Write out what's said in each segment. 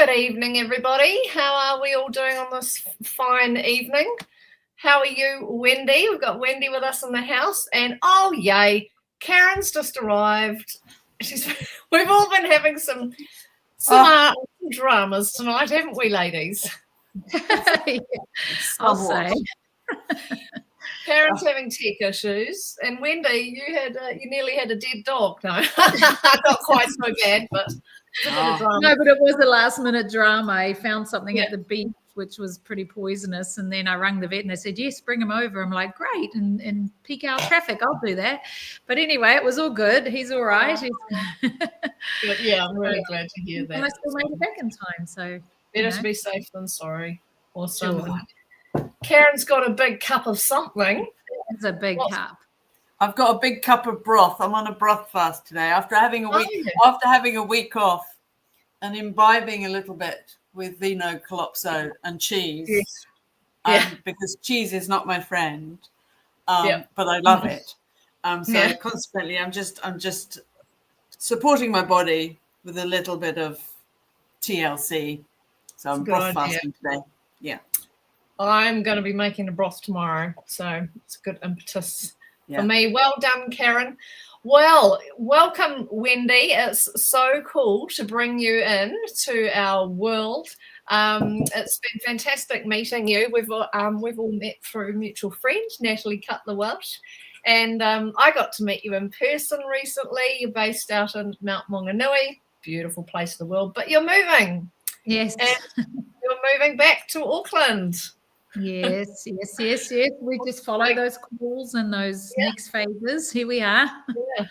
Good evening, everybody. How are we all doing on this fine evening? How are you, Wendy? We've got Wendy with us in the house. And oh, yay, Karen's just arrived. We've all been having some dramas tonight, haven't we, ladies? I'll say. Karen's having tech issues, and Wendy, you nearly had a dead dog. No, not quite so bad, but no, but it was a last-minute drama. I found something at the beach which was pretty poisonous, and then I rang the vet and they said, yes, bring him over. I'm like, great, and peak hour traffic, I'll do that. But anyway, it was all good. He's all right. Yeah, I'm really glad to hear that. And I still made it back in time, so better to be safe than sorry. Awesome. Sure. Karen's got a big cup of something. It's a big cup. I've got a big cup of broth. I'm on a broth fast today after having a week off and imbibing a little bit with vino calopso and cheese. Yes. Because cheese is not my friend, but I love it. So consequently, I'm just supporting my body with a little bit of TLC. So I'm broth fasting today. Yeah. I'm going to be making a broth tomorrow, so it's a good impetus for me. Well done, Karen. Well, welcome, Wendy. It's so cool to bring you in to our world. It's been fantastic meeting you. We've all met through a mutual friend, Natalie Cutler-Welsh, and I got to meet you in person recently. You're based out in Mount Maunganui, beautiful place of the world, but you're moving. Yes. And you're moving back to Auckland. Yes. We just follow those calls and those next phases. Here we are. Yeah,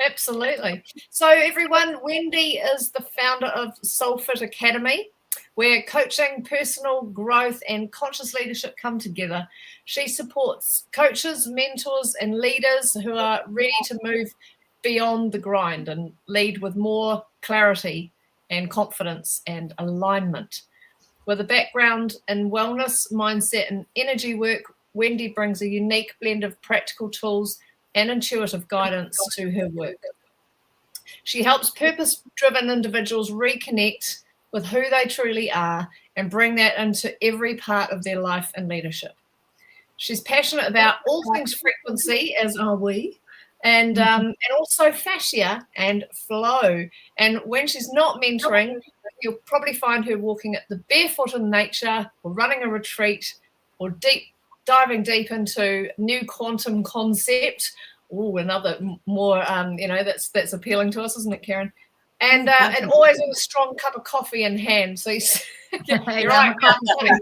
absolutely. So everyone, Wendy is the founder of SoulFit Academy, where coaching, personal growth, and conscious leadership come together. She supports coaches, mentors, and leaders who are ready to move beyond the grind and lead with more clarity and confidence and alignment. With a background in wellness, mindset, and energy work, Wendy brings a unique blend of practical tools and intuitive guidance to her work. She helps purpose-driven individuals reconnect with who they truly are and bring that into every part of their life and leadership. She's passionate about all things frequency, as are we, and also fascia and flow. And when she's not mentoring, you'll probably find her walking at the barefoot in nature, or running a retreat, or diving deep into new quantum concept. Oh, another more that's appealing to us, isn't it, Karen? And always with a strong cup of coffee in hand. So you're right. Love my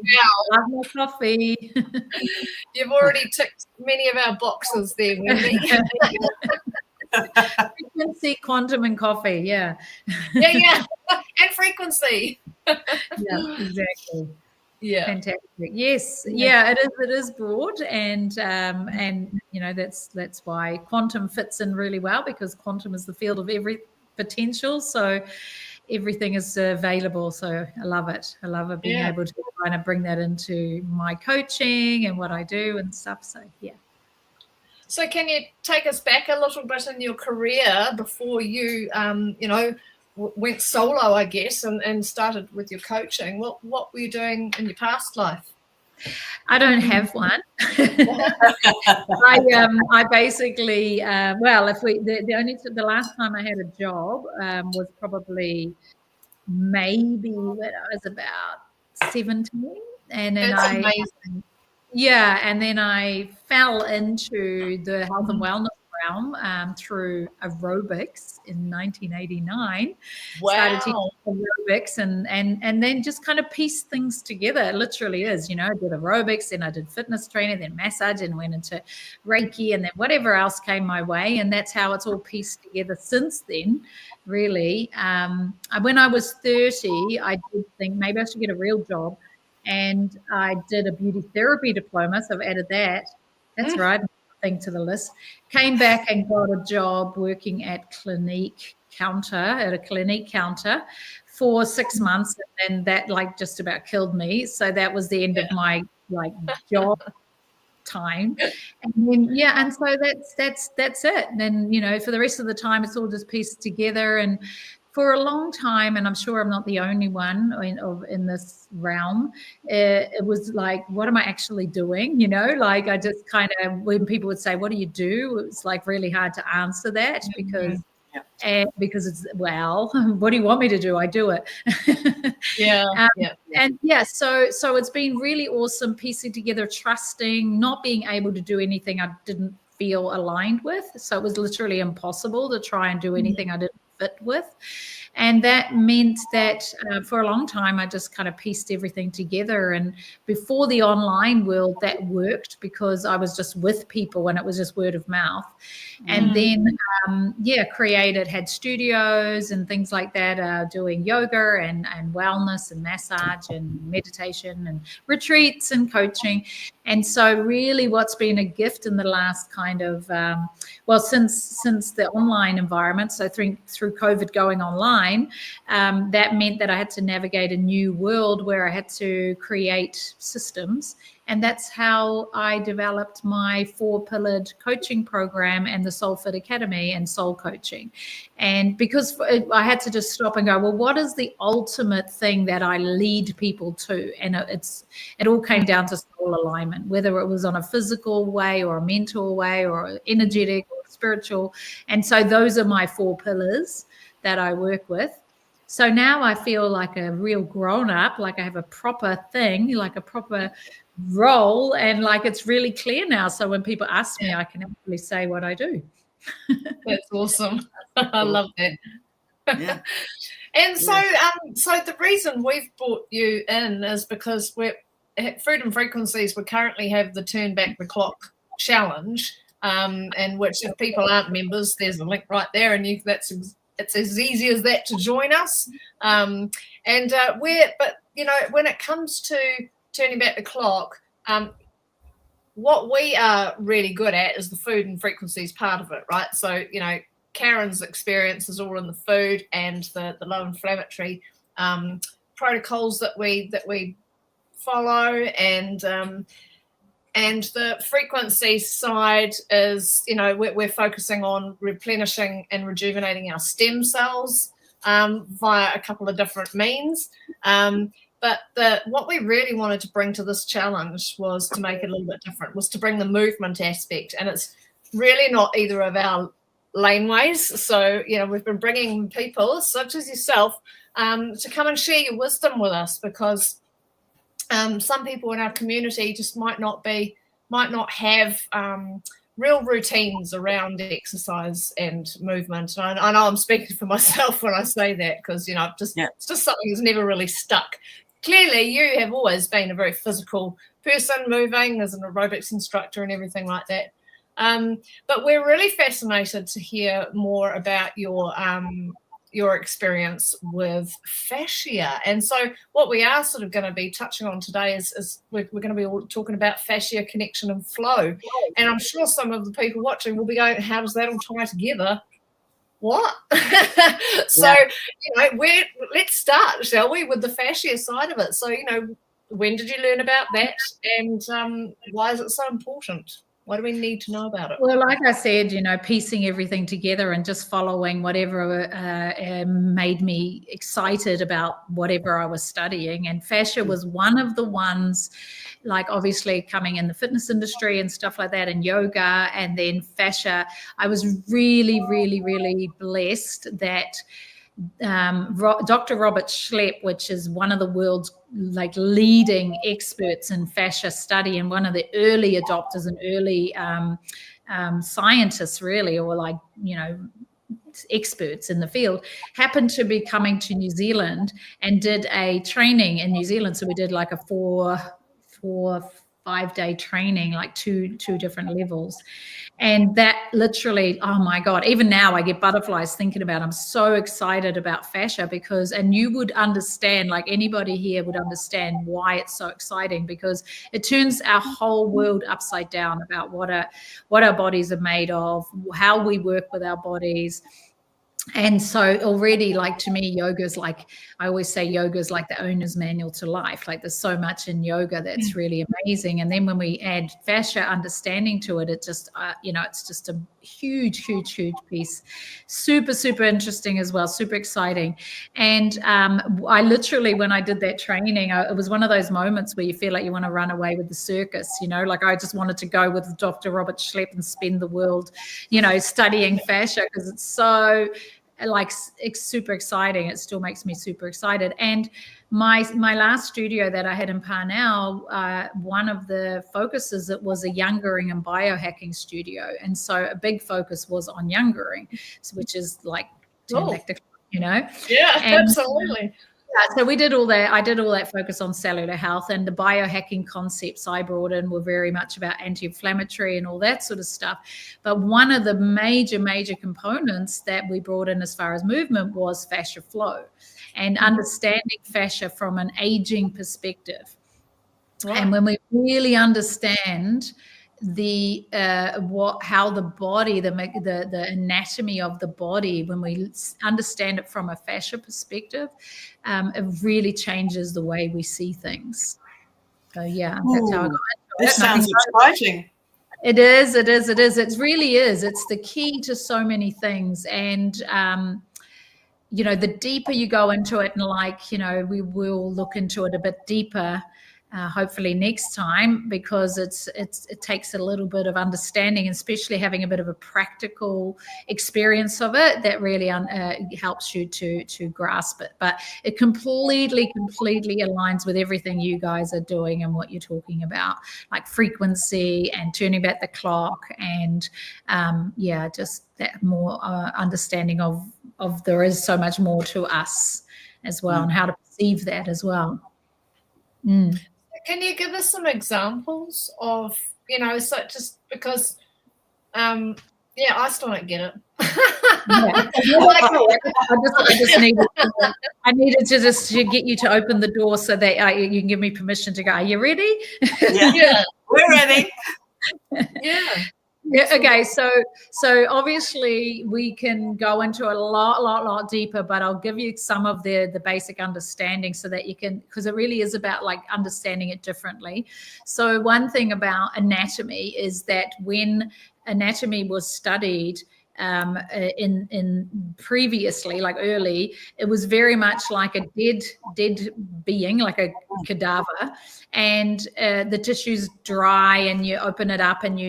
coffee. You've already ticked many of our boxes there, Wendy. Frequency, quantum, and coffee. Yeah, and frequency. Yeah, exactly. Yeah, fantastic. Yes, it is broad, and that's why quantum fits in really well, because quantum is the field of every potential. So everything is available. So I love it. I love it being able to kind of bring that into my coaching and what I do and stuff. So So can you take us back a little bit in your career before you, went solo, I guess, and started with your coaching? What were you doing in your past life? I don't have one. I basically, the last time I had a job was probably maybe when I was about 17, and then amazing. Yeah, and then I fell into the health and wellness realm through aerobics in 1989. Wow. Started teaching aerobics and then just kind of pieced things together. It literally is, I did aerobics, then I did fitness training, then massage, and went into Reiki, and then whatever else came my way. And that's how it's all pieced together since then, really. When I was 30, I did think maybe I should get a real job. And I did a beauty therapy diploma, so I've added that. That's right, thing to the list. Came back and got a job working at a clinique counter for 6 months, and then that just about killed me. So that was the end of my job time. And then and so that's it. And then for the rest of the time, it's all just pieced together. And for a long time, and I'm sure I'm not the only one in this realm, it was like, what am I actually doing? Like I just kind of, when people would say, what do you do? It's like really hard to answer that because it's, well, what do you want me to do? I do it. So it's been really awesome piecing together, trusting, not being able to do anything I didn't feel aligned with. So it was literally impossible to try and do anything I didn't fit with. And that meant that for a long time, I just kind of pieced everything together. And before the online world, that worked because I was just with people and it was just word of mouth. And then, had studios and things like that, doing yoga and wellness and massage and meditation and retreats and coaching. And so really what's been a gift in the last kind of, since the online environment, so through COVID going online, that meant that I had to navigate a new world where I had to create systems. And that's how I developed my 4-pillared coaching program and the SoulFit Academy and soul coaching. And because I had to just stop and go, well, what is the ultimate thing that I lead people to? And it all came down to soul alignment, whether it was on a physical way or a mental way or energetic or spiritual. And so those are my 4 pillars that I work with. So now I feel like a real grown up, like I have a proper thing, like a proper role, and like it's really clear now. So when people ask me, I can actually say what I do. That's awesome. I love that. Yeah. And so the reason we've brought you in is because we're at Food and Frequencies. We currently have the Turn Back the Clock challenge, and which if people aren't members, there's a link right there, and it's as easy as that to join us. When it comes to turning back the clock, what we are really good at is the food and frequencies part of it, right? So, Karen's experience is all in the food and the low inflammatory protocols that we follow, and the frequency side is, we're focusing on replenishing and rejuvenating our stem cells via a couple of different means. But what we really wanted to bring to this challenge was to make it a little bit different, was to bring the movement aspect. And it's really not either of our laneways. So, we've been bringing people such as yourself to come and share your wisdom with us, because some people in our community just might not have real routines around exercise and movement. And I know I'm speaking for myself when I say that, because it's just something that's never really stuck. Clearly, you have always been a very physical person, moving as an aerobics instructor and everything like that. But we're really fascinated to hear more about your experience with fascia. And so what we are sort of going to be touching on today is we're going to be all talking about fascia, connection and flow. And I'm sure some of the people watching will be going, how does that all tie together? What? So, let's start, shall we, with the fascia side of it. So, when did you learn about that, and why is it so important? What do we need to know about it? Well, like I said, piecing everything together and just following whatever made me excited about whatever I was studying. And fascia was one of the ones, like obviously coming in the fitness industry and stuff like that, and yoga, and then fascia. I was really, really, really blessed that Dr. Robert Schlepp, which is one of the world's leading experts in fascia study and one of the early adopters and early scientists, really, or experts in the field, happened to be coming to New Zealand and did a training in New Zealand. So we did like a 5-day training, like two different levels. And that literally, oh my God, even now I get butterflies thinking about it. I'm so excited about fascia and you would understand, like anybody here would understand why it's so exciting, because it turns our whole world upside down about what our bodies are made of, how we work with our bodies. And so already, like, to me, yoga's like, I always say yoga's like the owner's manual to life. Like, there's so much in yoga that's really amazing. And then when we add fascia understanding to it, it just, it's just a huge, huge, huge piece. Super, super interesting as well. Super exciting. And I literally, when I did that training, it was one of those moments where you feel like you want to run away with the circus, like I just wanted to go with Dr. Robert Schlepp and spend the world, studying fascia, because it's so, like, it's super exciting. It still makes me super excited. And my last studio that I had in Parnell, one of the focuses, it was a youngering and biohacking studio, and so a big focus was on youngering, which is like turn back the clock, Yeah, and, absolutely. so we did all that. I did all that focus on cellular health, and the biohacking concepts I brought in were very much about anti-inflammatory and all that sort of stuff. But one of the major components that we brought in as far as movement was fascia flow and understanding fascia from an aging perspective. Right. And when we really understand how the body, the anatomy of the body, when we understand it from a fascia perspective, it really changes the way we see things. So yeah, that's how I got into it. This sounds exciting. It is. It really is. It's the key to so many things. And the deeper you go into it, and we will look into it a bit deeper, hopefully next time, because it takes a little bit of understanding, especially having a bit of a practical experience of it, that really helps you to grasp it. But it completely aligns with everything you guys are doing and what you're talking about, like frequency and turning back the clock, and just that more understanding of there is so much more to us as well, and how to perceive that as well. Can you give us some examples of, so just because, I still don't get it. I needed to get you to open the door so that you can give me permission to go. Are you ready? Yeah, we're ready. Yeah. Okay. So obviously we can go into a lot deeper, but I'll give you some of the basic understanding so that you can, because it really is about like understanding it differently. So one thing about anatomy is that when anatomy was studied in previously, like early, it was very much like a dead being, like a cadaver, and the tissue's dry, and you open it up, and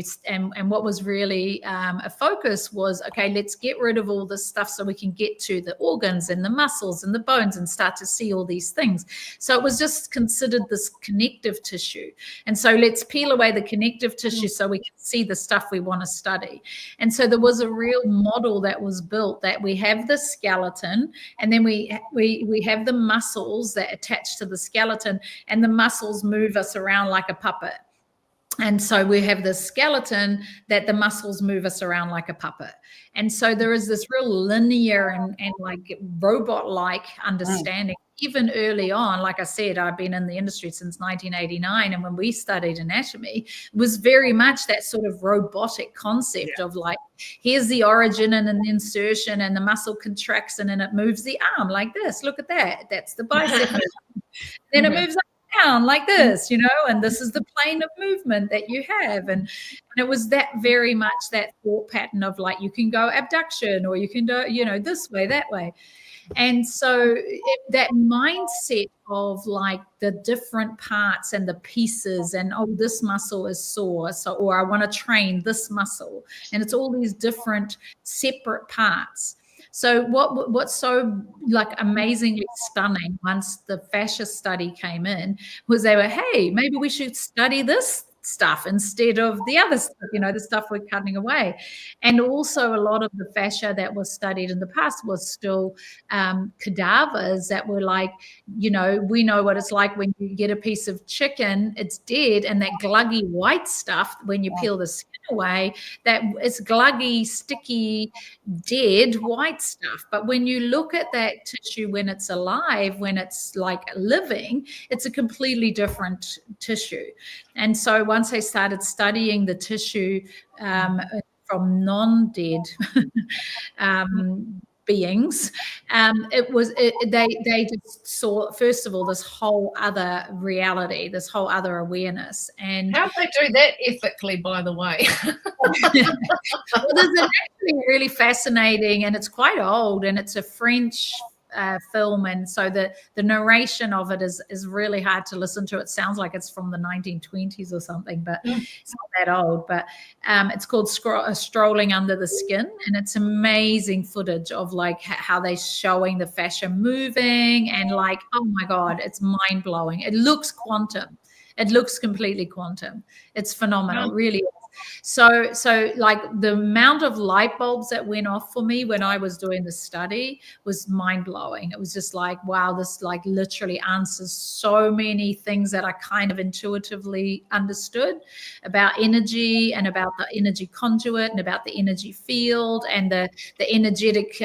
what was really a focus was, okay, let's get rid of all this stuff so we can get to the organs and the muscles and the bones and start to see all these things. So it was just considered this connective tissue, and so let's peel away the connective tissue so we can see the stuff we want to study. And so there was a real model that was built, that we have the skeleton, and then we have the muscles that attach to the skeleton, and the muscles move us around like a puppet. And so we have the skeleton that the muscles move us around like a puppet. And so there is this real linear and like robot-like understanding. Even early on, like I said, I've been in the industry since 1989. And when we studied anatomy, it was very much that sort of robotic concept of like, here's the origin and an insertion, and the muscle contracts, and then it moves the arm like this. Look at that. That's the bicep. Then it moves up down like this, and this is the plane of movement that you have. And it was that very much that thought pattern of like, you can go abduction, or you can do, this way, that way. And so that mindset of like the different parts and the pieces, and this muscle is sore, or I want to train this muscle, and it's all these different separate parts. So what's so like amazingly stunning once the fascia study came in was they were, hey, maybe we should study this stuff instead of the other stuff, the stuff we're cutting away. And also a lot of the fascia that was studied in the past was still cadavers that were like, we know what it's like when you get a piece of chicken, it's dead, and that gluggy white stuff, when you peel the skin away, that it's gluggy, sticky, dead white stuff. But when you look at that tissue when it's alive, when it's like living, it's a completely different tissue. And so once I started studying the tissue from non-dead beings. They just saw, first of all, this whole other reality, this whole other awareness. And how do they do that ethically, by the way? well, there's actually really fascinating, and it's quite old, and it's a French film, and so the narration of it is really hard to listen to. It sounds like it's from the 1920s or something, but it's not that old. But it's called Strolling Under the Skin, and it's amazing footage of like how they're showing the fascia moving, and like, oh my God, it's mind blowing. It looks quantum. It looks completely quantum. It's phenomenal, really. So like the amount of light bulbs that went off for me when I was doing the study was mind blowing. It was just like, wow, this like literally answers so many things that I kind of intuitively understood about energy, and about the energy conduit, and about the energy field, and the energetic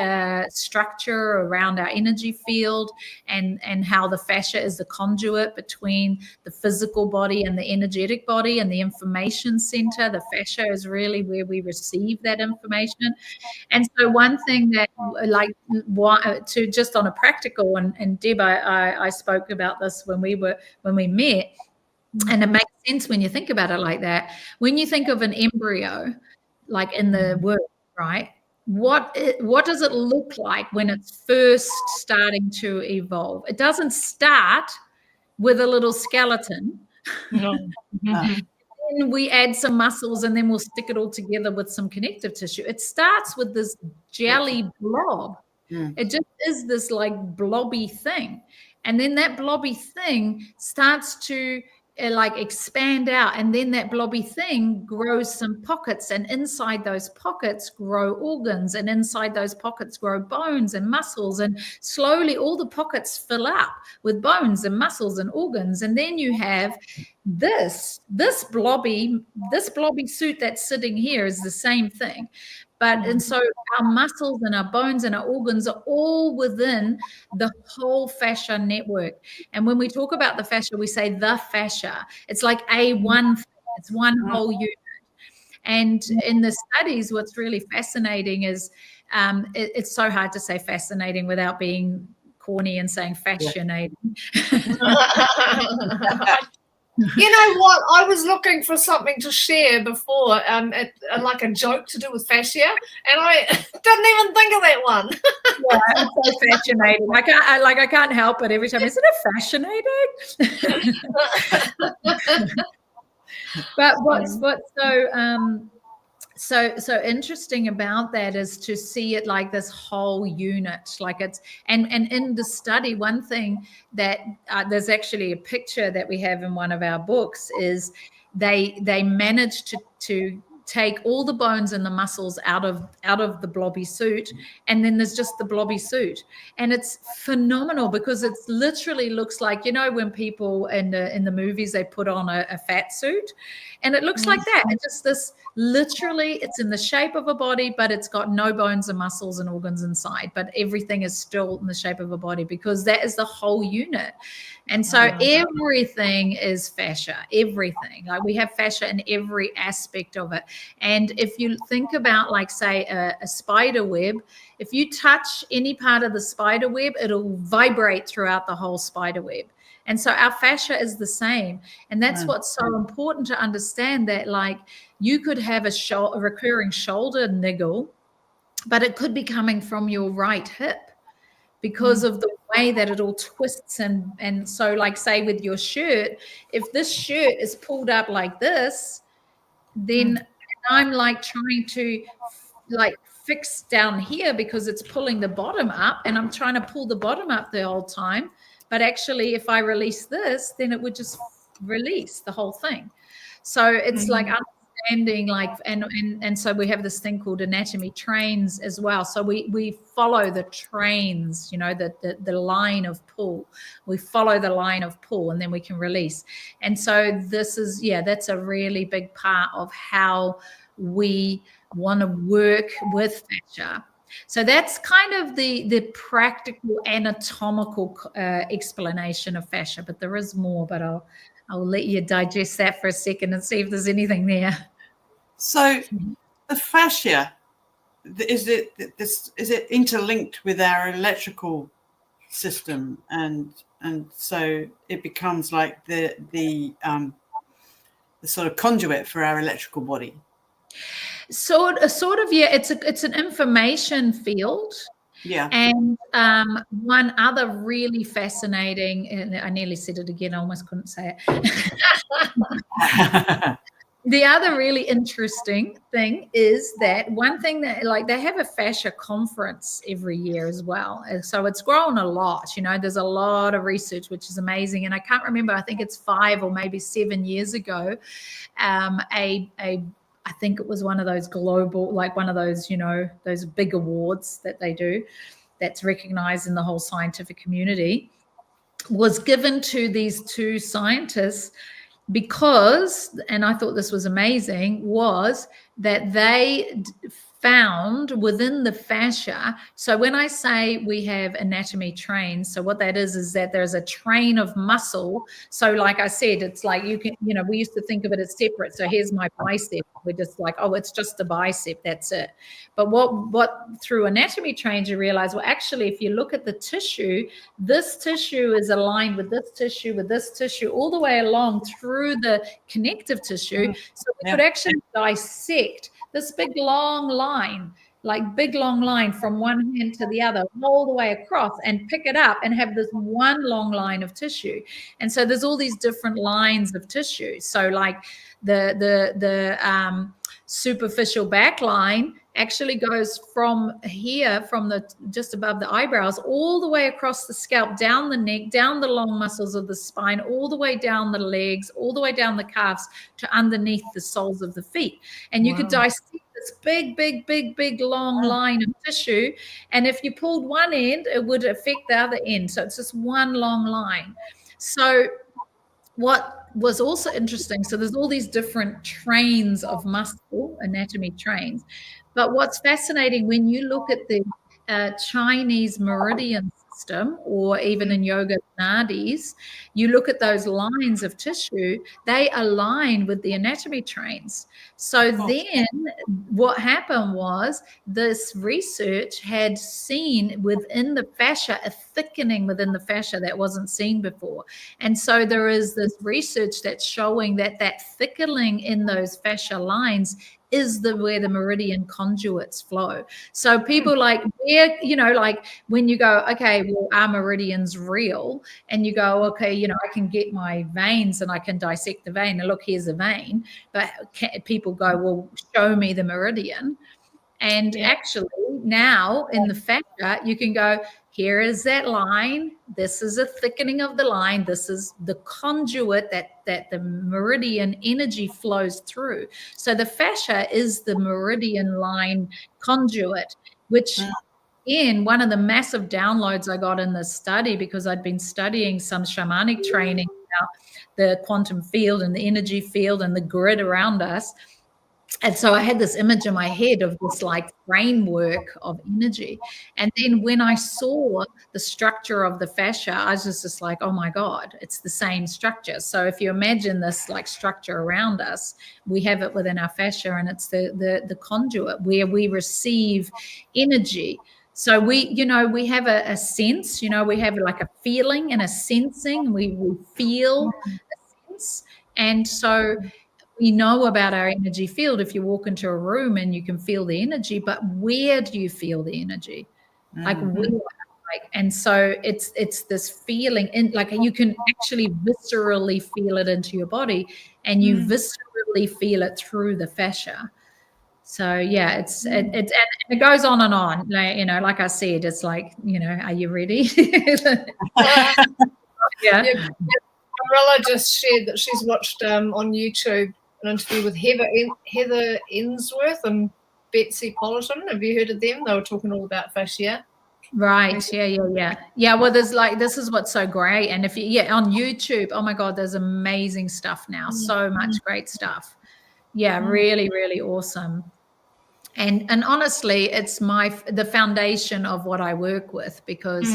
structure around our energy field, and how the fascia is the conduit between the physical body and the energetic body and the information center. The fascia is really where we receive that information. And so one thing that, like, to just on a practical, and Deb, I spoke about this when we met, and it makes sense when you think about it like that. When you think of an embryo, like in the womb, right? What does it look like when it's first starting to evolve? It doesn't start with a little skeleton. No. Then we add some muscles, and then we'll stick it all together with some connective tissue. It starts with this jelly blob. It just is this like blobby thing. And then that blobby thing starts to like expand out, and then that blobby thing grows some pockets, and inside those pockets grow organs, and inside those pockets grow bones and muscles, and slowly all the pockets fill up with bones and muscles and organs. And then you have this blobby suit that's sitting here is the same thing. And so our muscles and our bones and our organs are all within the whole fascia network. And when we talk about the fascia, we say the fascia. It's like one thing. It's one whole unit. And in the studies, what's really fascinating is it's so hard to say fascinating without being corny and saying fascinating. You know what? I was looking for something to share before, like a joke to do with fascia, and I didn't even think of that one. Yeah, it's so fascinating. I can't help it every time. Isn't it fascinating? But what's so interesting about that is to see it like this whole unit, like it's and in the study, one thing that there's actually a picture that we have in one of our books is they managed to take all the bones and the muscles out of the blobby suit, and then there's just the blobby suit, and it's phenomenal because it's literally looks like, you know, when people in the movies they put on a fat suit, and it looks like that. It's just this, literally, it's in the shape of a body, but it's got no bones and muscles and organs inside, but everything is still in the shape of a body because that is the whole unit. And so everything is fascia, everything. Like we have fascia in every aspect of it. And if you think about, like, say, a spider web, if you touch any part of the spider web, it'll vibrate throughout the whole spider web. And so our fascia is the same. And that's what's so important to understand, that like you could have a recurring shoulder niggle, but it could be coming from your right hip because of the way that it all twists. And so, like, say with your shirt, if this shirt is pulled up like this, then I'm like trying to like fix down here because it's pulling the bottom up, and I'm trying to pull the bottom up the whole time. But actually, if I release this, then it would just release the whole thing. So it's like understanding, like, and so we have this thing called anatomy trains as well. So we follow the trains, you know, the line of pull. We follow the line of pull, and then we can release. And so this is, that's a really big part of how we want to work with fascia. So that's kind of the practical anatomical explanation of fascia, but there is more, but I'll let you digest that for a second and see if there's anything there. So the fascia, is it interlinked with our electrical system, and so it becomes like the sort of conduit for our electrical body? Sort of, yeah. It's an information field. Yeah. And one other really fascinating, and I nearly said it again, I almost couldn't say it. The other really interesting thing is that one thing that, like, they have a fascia conference every year as well. And so it's grown a lot, there's a lot of research, which is amazing. And I can't remember, I think it's 5 or maybe 7 years ago, I think it was one of those global, like one of those, those big awards that they do, that's recognized in the whole scientific community, was given to these 2 scientists because, and I thought this was amazing, was that they found within the fascia. So when I say we have anatomy trains, so what that is that there's a train of muscle. So like I said, it's like you can, we used to think of it as separate. So here's my bicep. We're just like, oh, it's just the bicep, that's it. But what through anatomy trains you realize, well, actually, if you look at the tissue, this tissue is aligned with this tissue all the way along through the connective tissue. So we could actually dissect this big long line from one hand to the other, all the way across, and pick it up and have this one long line of tissue. And so there's all these different lines of tissue. So like the superficial back line actually goes from here, from the just above the eyebrows, all the way across the scalp, down the neck, down the long muscles of the spine, all the way down the legs, all the way down the calves to underneath the soles of the feet. And you could dissect this big long line of tissue. And if you pulled one end, it would affect the other end. So it's just one long line. So what was also interesting, so there's all these different trains of muscle, anatomy trains. But what's fascinating, when you look at the Chinese meridian system, or even in yoga nadis, you look at those lines of tissue, they align with the anatomy trains. So then what happened was, this research had seen within the fascia a thickening within the fascia that wasn't seen before. And so there is this research that's showing that thickening in those fascia lines is where the meridian conduits flow. So people like when you go, okay, well, are meridians real? And you go, okay, I can get my veins and I can dissect the vein and look, here's a vein. But people go, well, show me the meridian. And actually now in the fascia, you can go, here is that line. This is a thickening of the line. This is the conduit that the meridian energy flows through. So the fascia is the meridian line conduit, which in one of the massive downloads I got in this study, because I'd been studying some shamanic training about the quantum field and the energy field and the grid around us. And so I had this image in my head of this like framework of energy. And then when I saw the structure of the fascia, I was just like, oh my God, it's the same structure. So if you imagine this like structure around us, we have it within our fascia, and it's the conduit where we receive energy. So we have a sense, we have like a feeling and a sensing. We feel a sense. And so we know about our energy field. If you walk into a room and you can feel the energy, but where do you feel the energy? Like where? And so it's this feeling, in like you can actually viscerally feel it into your body, and you viscerally feel it through the fascia. So yeah, it goes on and on. Like I said, it's like, are you ready? Yeah. Marilla just shared that she's watched on YouTube an interview with Heather Ainsworth and Betsy Politon. Have you heard of them? They were talking all about fascia. Right. Yeah. Well, this is what's so great. And if on YouTube, oh my God, there's amazing stuff now. So much great stuff. Yeah, really, really awesome. And honestly, it's the foundation of what I work with, because,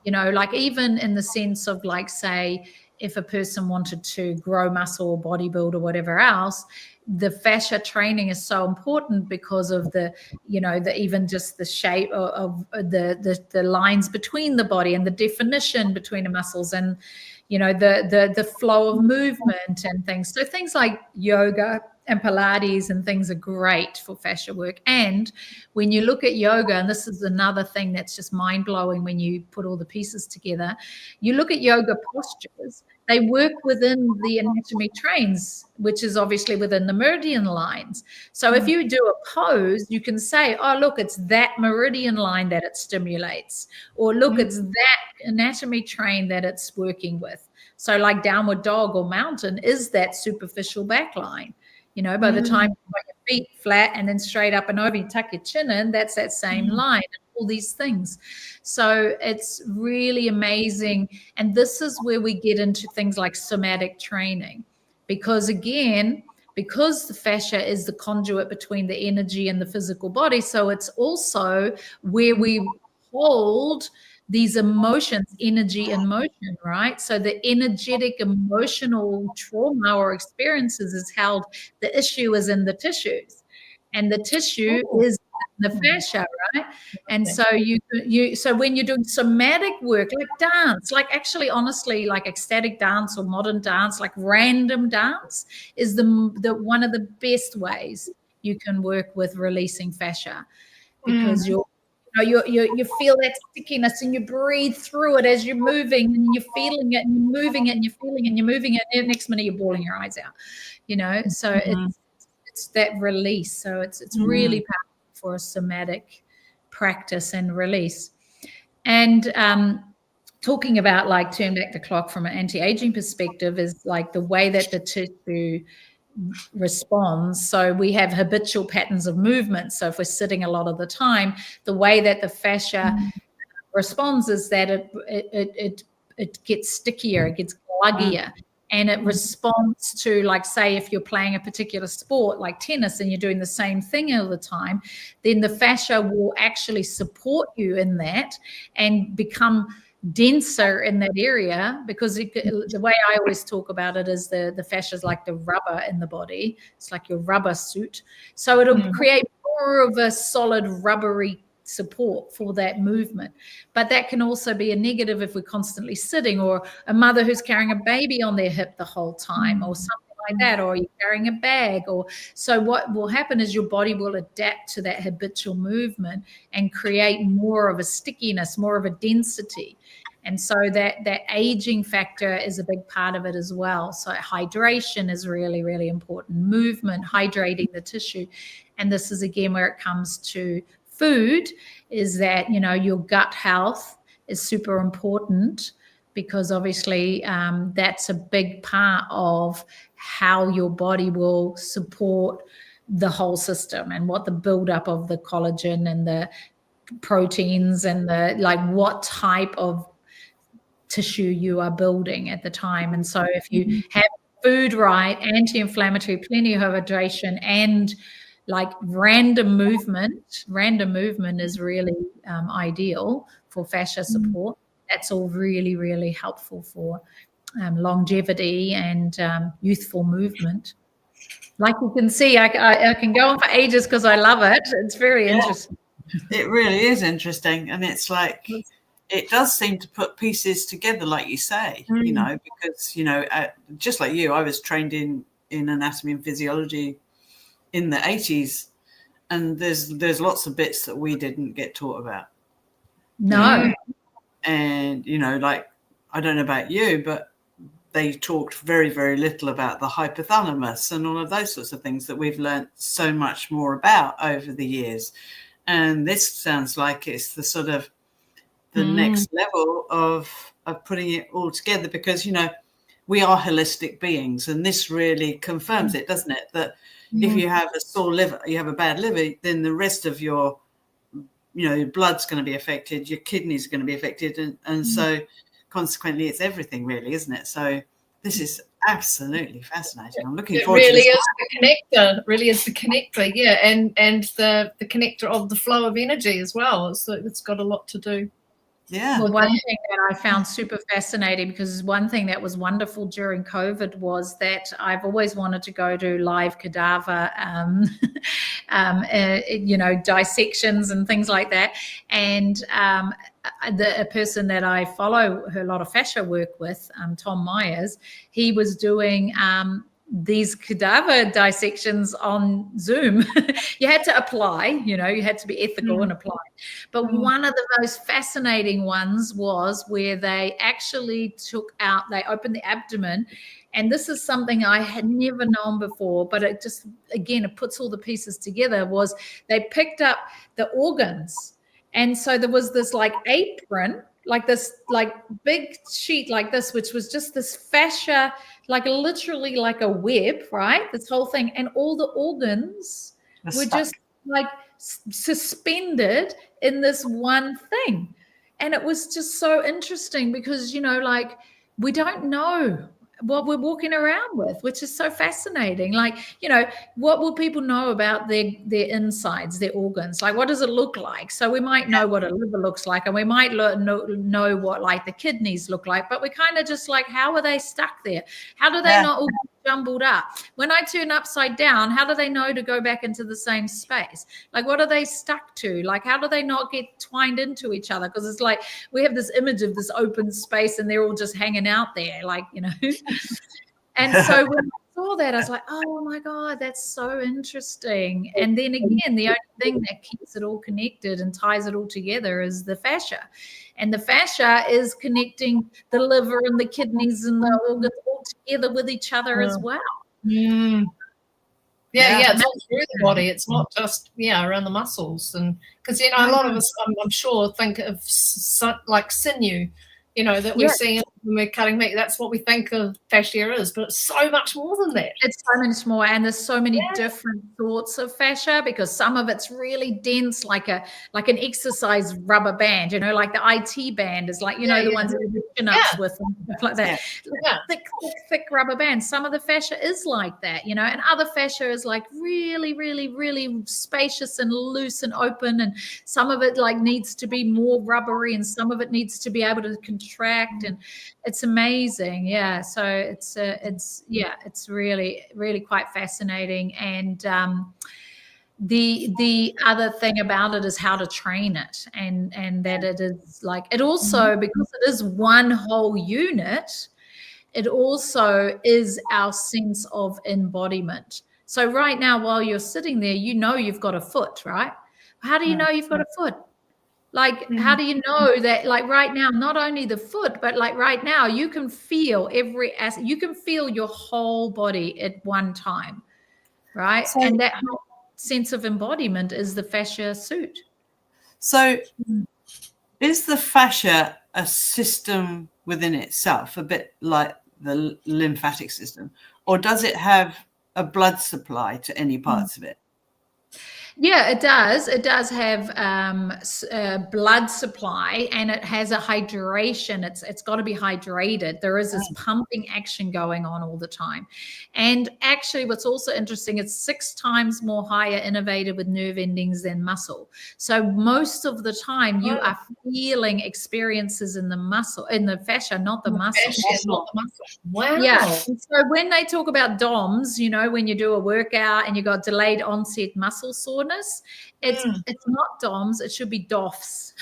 like even in the sense of like, say, if a person wanted to grow muscle or bodybuild or whatever else, the fascia training is so important because of the, you know, the even just the shape of the lines between the body and the definition between the muscles, and, you know, the flow of movement and things. So things like yoga and Pilates and things are great for fascia work. And when you look at yoga, and this is another thing that's just mind-blowing when you put all the pieces together, you look at yoga postures, they work within the anatomy trains, which is obviously within the meridian lines. So if you do a pose, you can say, oh, look, it's that meridian line that it stimulates, or look, it's that anatomy train that it's working with. So like downward dog or mountain is that superficial back line. You know, by the time you put your feet flat and then straight up and over, you tuck your chin in, that's that same line, all these things. So it's really amazing. And this is where we get into things like somatic training, because again, because the fascia is the conduit between the energy and the physical body. So it's also where we hold these emotions, energy and motion, right? So the energetic, emotional trauma or experiences is held, the issue is in the tissues, and the tissue is in the fascia, right? And so so when you're doing somatic work, like dance, like actually, honestly, like ecstatic dance or modern dance, like random dance is the one of the best ways you can work with releasing fascia, because you feel that stickiness and you breathe through it as you're moving, and you're feeling it and you're moving it and you're feeling it and you're moving it, and the next minute you're bawling your eyes out, you know. So it's that release. So it's really powerful for a somatic practice and release. And talking about like turn back the clock from an anti-aging perspective is like the way that the tissue responds. So we have habitual patterns of movement. So if we're sitting a lot of the time, the way that the fascia responds is that it gets stickier, it gets gluggier, and it responds to, like, say, if you're playing a particular sport like tennis and you're doing the same thing all the time, then the fascia will actually support you in that and become denser in that area, because the way I always talk about it is the fascia is like the rubber in the body. It's like your rubber suit. So it'll create more of a solid rubbery support for that movement. But that can also be a negative if we're constantly sitting, or a mother who's carrying a baby on their hip the whole time, or something like that, or you're carrying a bag. Or so what will happen is your body will adapt to that habitual movement and create more of a stickiness, more of a density. And so that aging factor is a big part of it as well. So hydration is really, really important. Movement, hydrating the tissue. And this is again where it comes to food, is that, you know, your gut health is super important, because obviously that's a big part of how your body will support the whole system, and what the buildup of the collagen and the proteins and the, like, what type of tissue you are building at the time. And so if you have food right, anti-inflammatory, plenty of hydration, and like random movement is really ideal for fascia support. That's all really, really helpful for longevity and youthful movement. Like you can see, I can go on for ages because I love it. It's very interesting. It really is interesting. And it's like, it does seem to put pieces together, like you say, you know, because, you know, just like you, I was trained in anatomy and physiology in the 80s, and there's lots of bits that we didn't get taught about. No. And, you know, like, I don't know about you, but they talked very, very little about the hypothalamus and all of those sorts of things that we've learned so much more about over the years. And this sounds like it's the sort of the next level of putting it all together, because, you know, we are holistic beings, and this really confirms it, doesn't it? That if you have a sore liver, you have a bad liver, then the rest of your, you know, your blood's going to be affected, your kidneys are going to be affected, and so consequently it's everything, really, isn't it? So this is absolutely fascinating. I'm looking forward to this. Really is the connector, yeah, and the connector of the flow of energy as well. So it's got a lot to do. Yeah. Well, one thing that I found super fascinating, because one thing that was wonderful during COVID was that I've always wanted to go to live cadaver, dissections and things like that. And a person that I follow a lot of fascia work with, Tom Myers, he was doing these cadaver dissections on Zoom. You had to apply, you had to be ethical and apply. But one of the most fascinating ones was where they actually they opened the abdomen. And this is something I had never known before, but it just, again, it puts all the pieces together, was they picked up the organs. And so there was this like apron, like this like big sheet like this, which was just this fascia, like literally like a web, right? This whole thing. And all the organs were just like suspended in this one thing. And it was just so interesting because, like, we don't know what we're walking around with, which is so fascinating. Like, what will people know about their insides, their organs? Like, what does it look like? So we might know what a liver looks like, and we might know what like the kidneys look like, but we kind of just like, how are they stuck there? How do they not all get jumbled up? When I turn upside down, how do they know to go back into the same space? Like, what are they stuck to? Like, how do they not get twined into each other? Because it's like we have this image of this open space and they're all just hanging out there, like, And so when I saw that, I was like, oh my God, that's so interesting. And then again, the only thing that keeps it all connected and ties it all together is the fascia. And the fascia is connecting the liver and the kidneys and the organs all together with each other as well. Yeah, it's all through the body. It's not just around the muscles, and because a lot of us, I'm sure, think of like sinew, that we see when we're cutting meat. That's what we think of fascia is, but it's so much more than that. It's so much more, and there's so many different sorts of fascia, because some of it's really dense, like an exercise rubber band, like the IT band is like, the ones that you do chin-ups with and stuff like that. Thick rubber band. Some of the fascia is like that, and other fascia is like really, really, really spacious and loose and open, and some of it like needs to be more rubbery, and some of it needs to be able to contract, and it's amazing. So it's really, really quite fascinating. And the other thing about it is how to train it, and that it is like, it also, because it is one whole unit, it also is our sense of embodiment. So right now, while you're sitting there, you've got a foot, right? How do you know you've got a foot? Like, how do you know that, like, right now, not only the foot, but like right now, you can feel you can feel your whole body at one time, right? So, and that sense of embodiment is the fascia suit. So is the fascia a system within itself, a bit like the lymphatic system, or does it have a blood supply to any parts of it? Yeah, it does. It does have blood supply, and it has a hydration. It's got to be hydrated. There is this pumping action going on all the time. And actually, what's also interesting, it's 6 times more higher innervated with nerve endings than muscle. So most of the time, you are feeling experiences in the muscle, in the fascia, not the muscle. Not the muscle. Wow. Yeah. And so when they talk about DOMS, when you do a workout and you got delayed onset muscle soreness, it's not DOMS, it should be DOFs,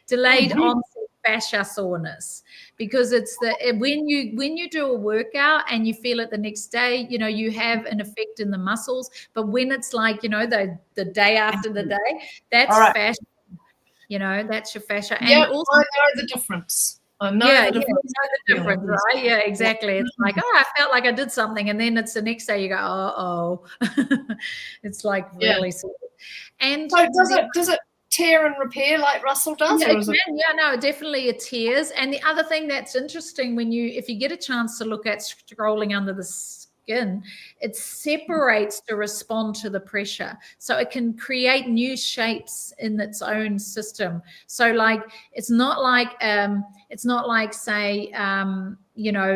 delayed onset fascia soreness, because it's when you do a workout and you feel it the next day, you have an effect in the muscles, but when it's like, the day after the day, that's fascia, that's your fascia. And also, I know the difference. I know the difference. Right? Yeah, exactly. It's like, I felt like I did something, and then it's the next day you go, oh, it's like really sort of. And so does it tear and repair like Russell does? Yeah, no, definitely it tears. And the other thing that's interesting, if you get a chance to look at scrolling under the skin, it separates to respond to the pressure, so it can create new shapes in its own system. So like it's not like say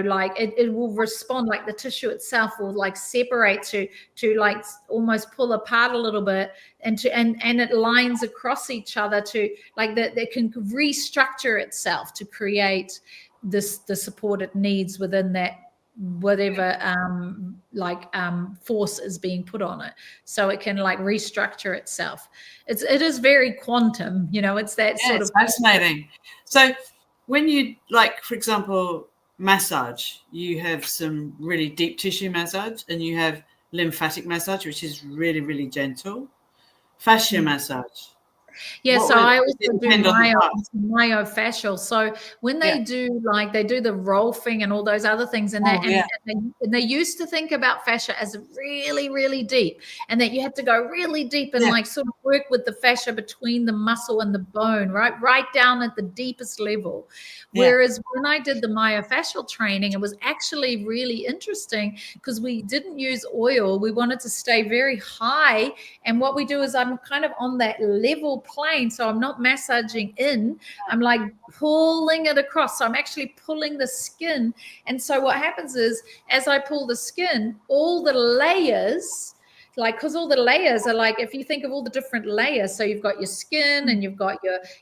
like it will respond, like the tissue itself will like separate to like almost pull apart a little bit, and it lines across each other to like that it can restructure itself to create the support it needs within that whatever force is being put on it, so it can like restructure itself. It is very quantum, it's that sort of fascinating. So when you, like, for example, massage, you have some really deep tissue massage, and you have lymphatic massage, which is really, really gentle. Fascia massage. Yeah, so I also do myofascial. So when they do the rolfing and all those other things, and they used to think about fascia as really, really deep, and that you had to go really deep and like sort of work with the fascia between the muscle and the bone, right down at the deepest level. Whereas when I did the myofascial training, it was actually really interesting because we didn't use oil. We wanted to stay very high, and what we do is I'm kind of on that level plane, so I'm not massaging in, I'm like pulling it across, so I'm actually pulling the skin. And so what happens is, as I pull the skin, all the layers, like, because all the layers are like, if you think of all the different layers, so you've got your skin and you've got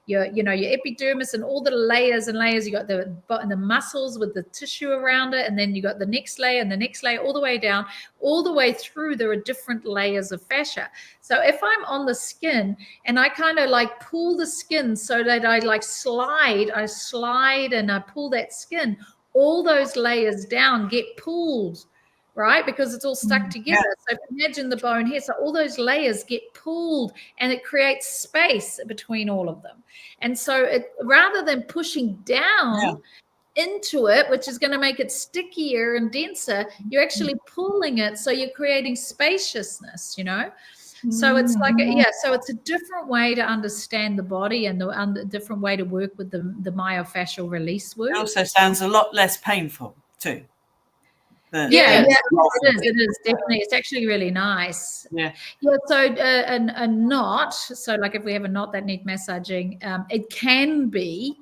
your epidermis and all the layers and layers, you got the muscles with the tissue around it, and then you got the next layer and the next layer, all the way down, all the way through, there are different layers of fascia. So if I'm on the skin and I kind of like pull the skin so that I like slide and I pull that skin, all those layers down get pulled, right? Because it's all stuck together. So imagine the bone here. So all those layers get pulled, and it creates space between all of them. And so rather than pushing down into it, which is going to make it stickier and denser, you're actually pulling it. So you're creating spaciousness, So it's like, so it's a different way to understand the body, and a different way to work with the myofascial release work. It also sounds a lot less painful too. It is definitely. It's actually really nice. So a knot. So like if we have a knot that needs massaging, it can be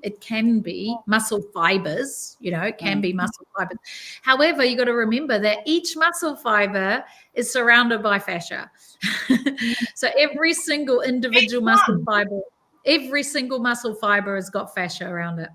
muscle fibers. It can be muscle fibers. However, you got to remember that each muscle fiber is surrounded by fascia. So every single individual muscle fiber has got fascia around it.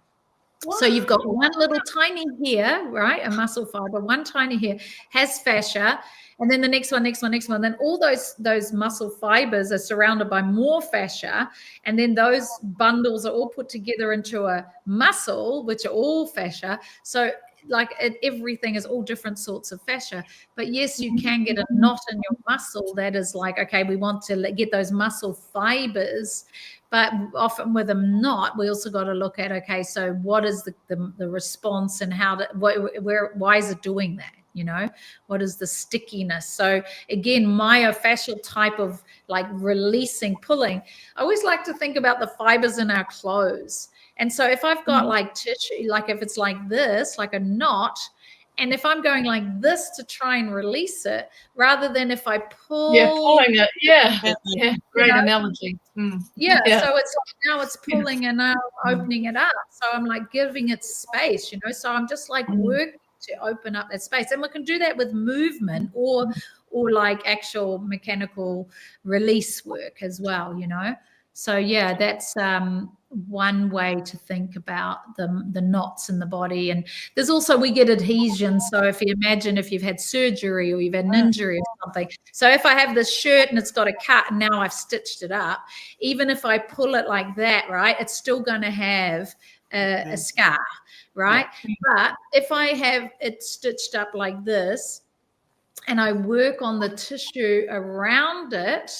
Wow. So you've got one little tiny hair, right? A muscle fiber, one tiny hair has fascia, and then the next one. Then all those muscle fibers are surrounded by more fascia, and then those bundles are all put together into a muscle, which are all fascia. So like everything is all different sorts of fascia. But yes, you can get a knot in your muscle that is like, okay, we want to get those muscle fibers. But often with a knot, we also got to look at, okay, so what is the response, and why is it doing that? What is the stickiness? So again, myofascial type of like releasing, pulling. I always like to think about the fibers in our clothes. And so if I've got like tissue, like if it's like this, like a knot, and if I'm going like this to try and release it, rather than if I pull. Yeah, pulling it. Yeah. Great analogy. So it's like now it's pulling and now opening it up. So I'm like giving it space, so I'm just like working to open up that space. And we can do that with movement or like actual mechanical release work as well, So yeah, that's one way to think about the knots in the body. And there's also, we get adhesion. So if you imagine if you've had surgery or you've had an injury or something. So if I have this shirt and it's got a cut and now I've stitched it up, even if I pull it like that, right, it's still going to have a scar, right? But if I have it stitched up like this and I work on the tissue around it,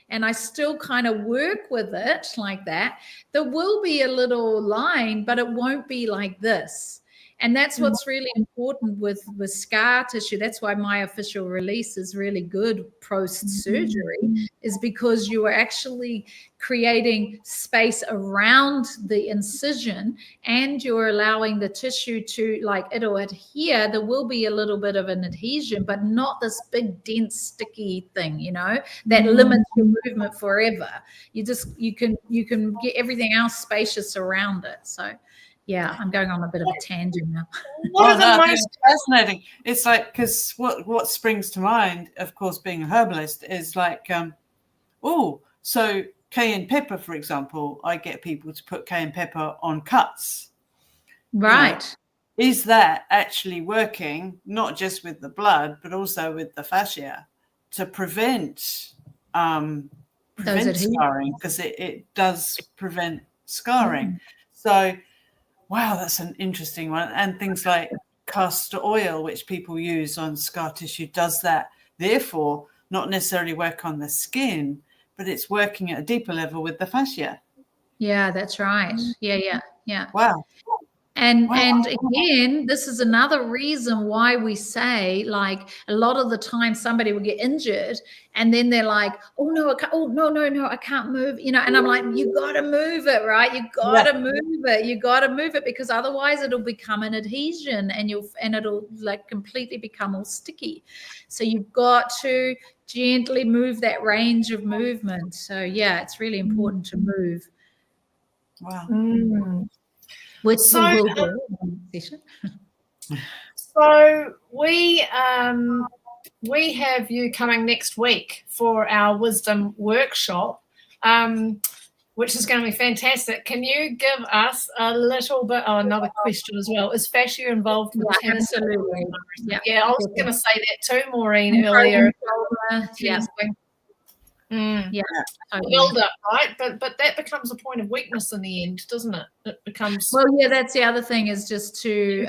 and I still kind of work with it like that, there will be a little line, but it won't be like this. And that's what's really important with scar tissue. That's why myofascial release is really good post-surgery, is because you are actually creating space around the incision, and you're allowing the tissue to, like, it'll adhere. There will be a little bit of an adhesion, but not this big, dense, sticky thing, that limits your movement forever. You can get everything else spacious around it. So Yeah, I'm going on a bit of a tangent now. It's fascinating. It's like, because what springs to mind, of course, being a herbalist, is like, so cayenne pepper, for example, I get people to put cayenne pepper on cuts. Right. Is that actually working, not just with the blood, but also with the fascia, to prevent scarring? Because it does prevent scarring. So, wow, that's an interesting one. And things like castor oil, which people use on scar tissue, does that. Therefore, not necessarily work on the skin, but it's working at a deeper level with the fascia. Yeah, that's right. Yeah. Wow. And again, this is another reason why we say, like, a lot of the time somebody will get injured and then they're like, oh no, I can't move, and I'm like, you got to move it, right? You got to move it, because otherwise it'll become an adhesion and it'll like completely become all sticky. So you've got to gently move that range of movement. So yeah, it's really important to move. Wow. Which so, we will do in the session. So we have you coming next week for our wisdom workshop, which is going to be fantastic. Can you give us a little bit? Oh, another question as well. Is fascia involved with tennis? Absolutely. Yeah, I was going to say that too, Maureen, earlier. Build up, right? But that becomes a point of weakness in the end, doesn't it? It becomes that's the other thing, is just to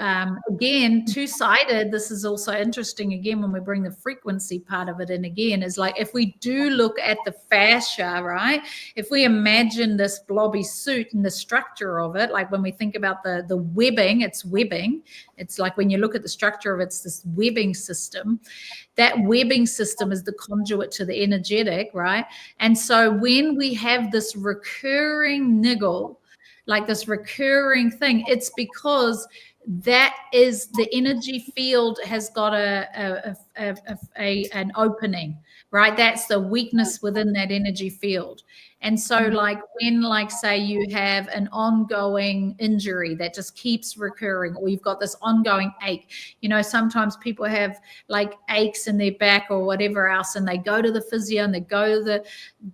again, two-sided. This is also interesting again when we bring the frequency part of it in again, is like, if we do look at the fascia, right? If we imagine this blobby suit and the structure of it, like when we think about the webbing, it's webbing. It's like when you look at the structure of it, it's this webbing system. That webbing system is the conduit to the energetic, right? And so when we have this recurring niggle, like this recurring thing, it's because that is the energy field has got an opening, right? That's the weakness within that energy field. And so like when, like, say you have an ongoing injury that just keeps recurring, or you've got this ongoing ache, sometimes people have like aches in their back or whatever else, and they go to the physio and they go to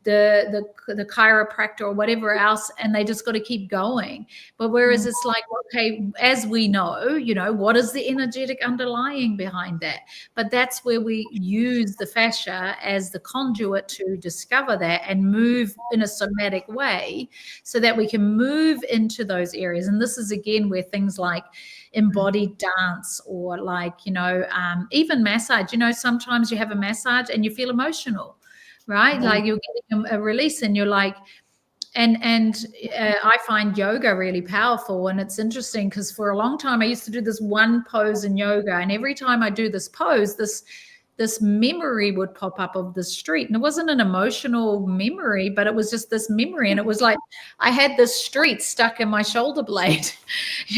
the chiropractor or whatever else, and they just got to keep going. But whereas it's like, okay, as we know, what is the energetic underlying behind that? But that's where we use the fascia as the conduit to discover that and move in a somatic way so that we can move into those areas. And this is again where things like embodied dance or like, even massage, sometimes you have a massage and you feel emotional, right? Like you're getting a release and you're like, and I find yoga really powerful. And it's interesting because for a long time I used to do this one pose in yoga, and every time I do this pose, this memory would pop up of the street. And it wasn't an emotional memory, but it was just this memory. And it was like I had this street stuck in my shoulder blade,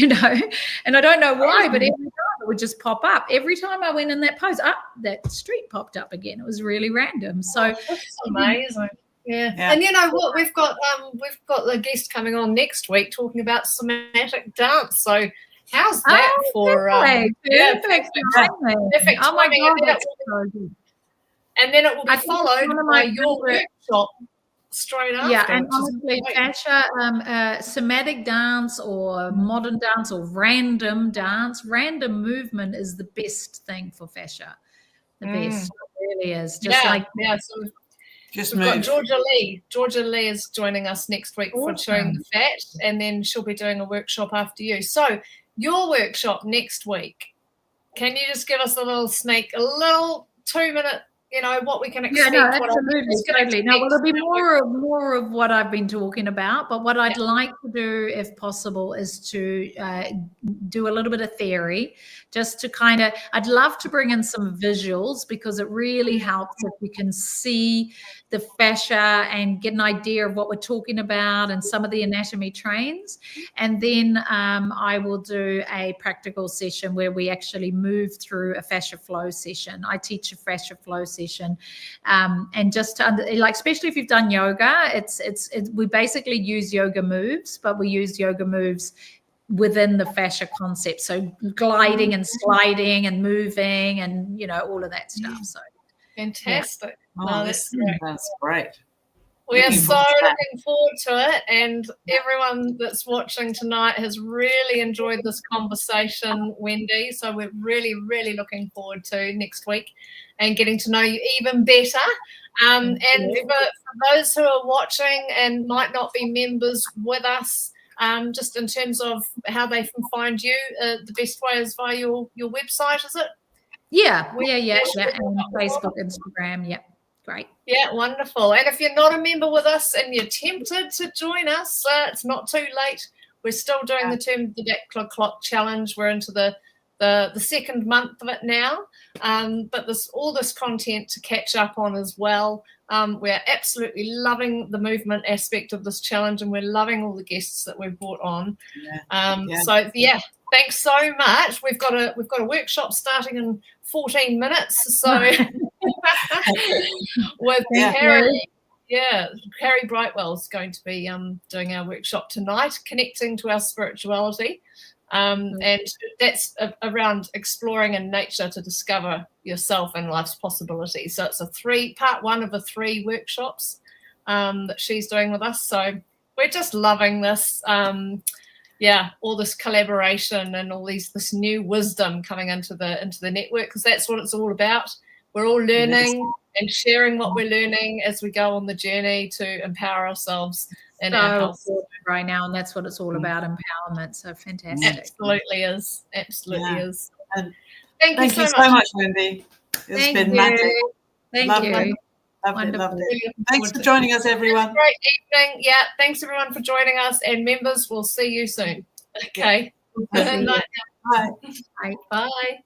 and I don't know why, but every time it would just pop up. Every time I went in that pose, that street popped up again. It was really random. So that's amazing. Yeah. And you know what? We've got the guest coming on next week talking about somatic dance. So how's that for perfect. Perfect. Oh my God, and then it will be followed by your workshop straight after. Yeah, and honestly, fascia, somatic dance or modern dance or random random movement is the best thing for fascia. The best. It really is. So we've got Georgia Lee is joining us next week for Chewing the Fat, and then she'll be doing a workshop after you. So your workshop next week, can you just give us a little sneak, a little 2-minute, what we can expect? Yeah, no, absolutely, totally. No, well, it'll be more of what I've been talking about, but what I'd like to do, if possible, is to do a little bit of theory, just to I'd love to bring in some visuals, because it really helps if we can see the fascia and get an idea of what we're talking about and some of the anatomy trains. And then I will do a practical session where we actually move through a fascia flow session. I teach a fascia flow session, and just to especially if you've done yoga, we basically use yoga moves, but we use yoga moves within the fascia concept. So gliding and sliding and moving and, you know, all of that stuff. So fantastic. Yeah. No, That's great. We are so looking forward to it, and everyone that's watching tonight has really enjoyed this conversation, Wendy. So we're really, really looking forward to next week and getting to know you even better. And for those who are watching and might not be members with us, just in terms of how they can find you, the best way is via your website, is it? Yeah. And Facebook, Instagram, yeah. Great. Yeah, wonderful. And if you're not a member with us and you're tempted to join us, it's not too late. We're still doing the Turn the Back Clock Challenge. We're into the second month of it now. But there's all this content to catch up on as well. We're absolutely loving the movement aspect of this challenge, and we're loving all the guests that we've brought on. So thanks so much. We've got a workshop starting in 14 minutes. So with Carrie, Carrie Brightwell's going to be doing our workshop tonight, connecting to our spirituality. And that's around exploring in nature to discover yourself and life's possibilities. So it's part one of 3 workshops that she's doing with us. So we're just loving this. All this collaboration and all this new wisdom coming into the network, because that's what it's all about. We're all learning and sharing what we're learning as we go on the journey to empower ourselves and our health right now, and that's what it's all about, empowerment. So fantastic. Absolutely is. Is. And thank you so much, Wendy. It's been magic. Thank you. Lovely. Thanks for joining us, everyone. Great evening. Yeah, thanks everyone for joining us, and members, we'll see you soon. Okay. Good night. Bye. Bye.